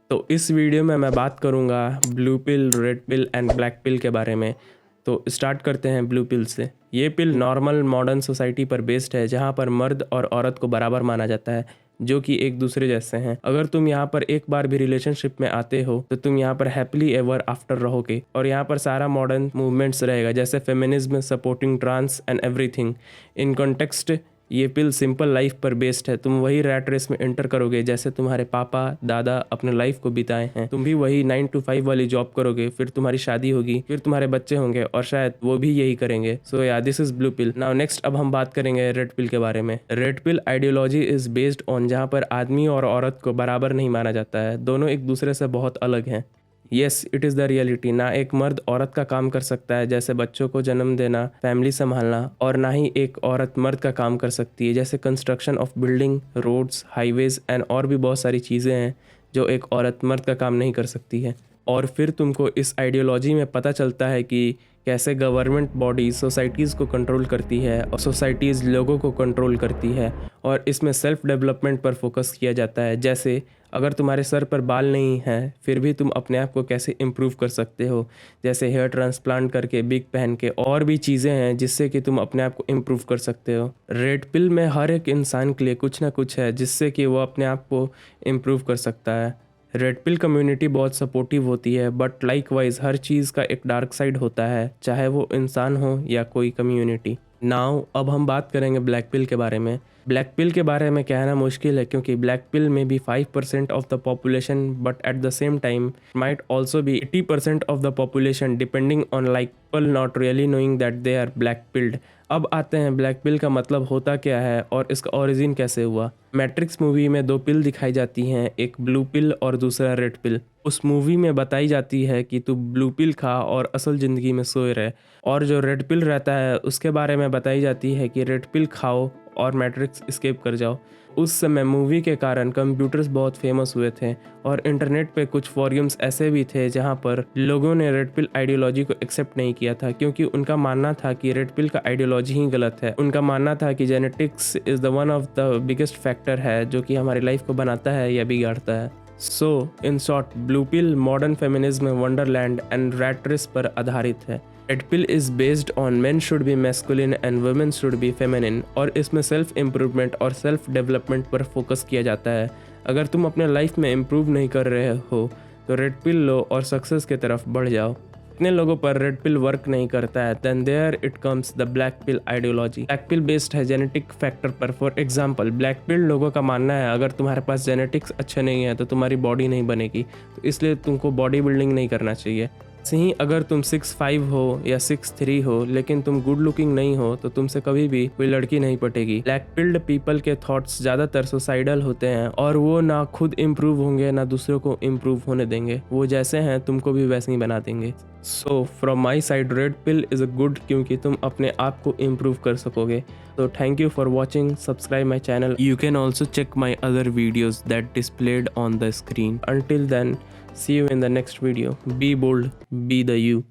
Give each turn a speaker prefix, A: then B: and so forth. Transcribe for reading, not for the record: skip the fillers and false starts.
A: तो इस वीडियो में मैं बात करूँगा blue pill, red pill and black pill के बारे में। तो स्टार्ट करते हैं ब्लू पिल से। ये पिल नॉर्मल मॉडर्न सोसाइटी पर बेस्ड है, जहाँ पर मर्द और औरत को बराबर माना जाता है, जो कि एक दूसरे जैसे हैं। अगर तुम यहाँ पर एक बार भी रिलेशनशिप में आते हो तो तुम यहाँ पर हैप्पीली एवर आफ्टर रहोगे। और यहाँ पर सारा मॉडर्न मूवमेंट्स रहेगा, जैसे feminism, supporting trans and everything. In context ये पिल सिंपल लाइफ पर बेस्ड है। तुम वही रैट रेस में एंटर करोगे जैसे तुम्हारे पापा दादा अपने लाइफ को बिताए हैं। तुम भी वही 9 to 5 वाली जॉब करोगे, फिर तुम्हारी शादी होगी, फिर तुम्हारे बच्चे होंगे और शायद वो भी यही करेंगे। सो या this is blue pill. Now next अब हम बात करेंगे रेड पिल के बारे में। Red pill ideology is based on जहाँ पर आदमी और औरत को बराबर नहीं माना जाता है, दोनों एक दूसरे से बहुत अलग हैं। Yes, it is the reality. ना एक मर्द औरत का काम कर सकता है, जैसे बच्चों को जन्म देना, फैमिली संभालना, और ना ही एक औरत मर्द का काम कर सकती है, जैसे construction of building, roads, highways and और भी बहुत सारी चीज़ें हैं जो एक औरत मर्द का काम नहीं कर सकती है। और फिर तुमको इस आइडियोलॉजी में पता चलता है कि कैसे गवर्नमेंट बॉडीज सोसाइटीज़ को कंट्रोल करती है और सोसाइटीज़ लोगों को कंट्रोल करती है। और इसमें सेल्फ डेवलपमेंट पर फोकस किया जाता है, जैसे अगर तुम्हारे सर पर बाल नहीं हैं फिर भी तुम अपने आप को कैसे इम्प्रूव कर सकते हो, जैसे हेयर ट्रांसप्लांट करके, बिग पहन के, और भी चीज़ें हैं जिससे कि तुम अपने आप को इम्प्रूव कर सकते हो। रेड पिल में हर एक इंसान के लिए कुछ ना कुछ है जिससे कि वो अपने आप को इम्प्रूव कर सकता है। रेड पिल कम्युनिटी बहुत सपोर्टिव होती है, बट लाइकवाइज हर चीज़ का एक डार्क साइड होता है, चाहे वो इंसान हो या कोई कम्युनिटी। नाउ अब हम बात करेंगे ब्लैक पिल के बारे में। ब्लैक पिल के बारे में कहना मुश्किल है क्योंकि ब्लैक पिल में भी 5% of the population, but at the same time might also be 80% of the population, depending on like people not really knowing that they are black pilled. अब आते हैं ब्लैक पिल का मतलब होता क्या है और इसका ओरिजिन कैसे हुआ। मैट्रिक्स मूवी में 2 पिल दिखाई जाती हैं, एक ब्लू पिल और दूसरा रेड पिल। उस मूवी में बताई जाती है कि तू ब्लू पिल खा और असल ज़िंदगी में सोए रहे, और जो रेड पिल रहता है उसके बारे में बताई जाती है कि रेड पिल खाओ और मैट्रिक्स एस्केप कर जाओ। उस समय मूवी के कारण कंप्यूटर्स बहुत फेमस हुए थे और इंटरनेट पे कुछ फॉरम्स ऐसे भी थे जहां पर लोगों ने रेड पिल आइडियोलॉजी को एक्सेप्ट नहीं किया था, क्योंकि उनका मानना था कि रेड पिल का आइडियोलॉजी ही गलत है। उनका मानना था कि genetics is the one of the biggest factor है जो कि हमारी लाइफ को बनाता है या बिगाड़ता है। So in short, blue pill modern feminism, wonderland and rat race पर आधारित है। Red pill is based on men should be masculine and women should be feminine, और इसमें सेल्फ इम्प्रूवमेंट और सेल्फ डेवलपमेंट पर फोकस किया जाता है। अगर तुम अपने लाइफ में इम्प्रूव नहीं कर रहे हो तो रेड पिल लो और सक्सेस की तरफ बढ़ जाओ। इतने लोगों पर रेड पिल वर्क नहीं करता है, then there it comes the black pill ideology. Black pill based है जेनेटिक फैक्टर पर। फॉर एग्जांपल, ब्लैक पिल लोगों का मानना है अगर तुम्हारे पास जेनेटिक्स अच्छे नहीं है तो तुम्हारी बॉडी नहीं बनेगी, तो इसलिए तुमको बॉडी बिल्डिंग नहीं करना चाहिए। ही अगर तुम 6'5" हो या 6'3" हो लेकिन तुम गुड लुकिंग नहीं हो तो तुमसे कभी भी कोई लड़की नहीं पटेगी। ब्लैक पिल्ड पीपल के थॉट्स ज़्यादातर सुसाइडल होते हैं और वो ना खुद इम्प्रूव होंगे ना दूसरों को इम्प्रूव होने देंगे। वो जैसे हैं तुमको भी वैसे ही बना देंगे। So from my side red pill is a good, क्योंकि तुम अपने आप को इम्प्रूव कर सकोगे। So thank you for watching, subscribe my channel. You can also check my other videos that displayed on the screen. Until then, see you in the next video. Be bold, be the you.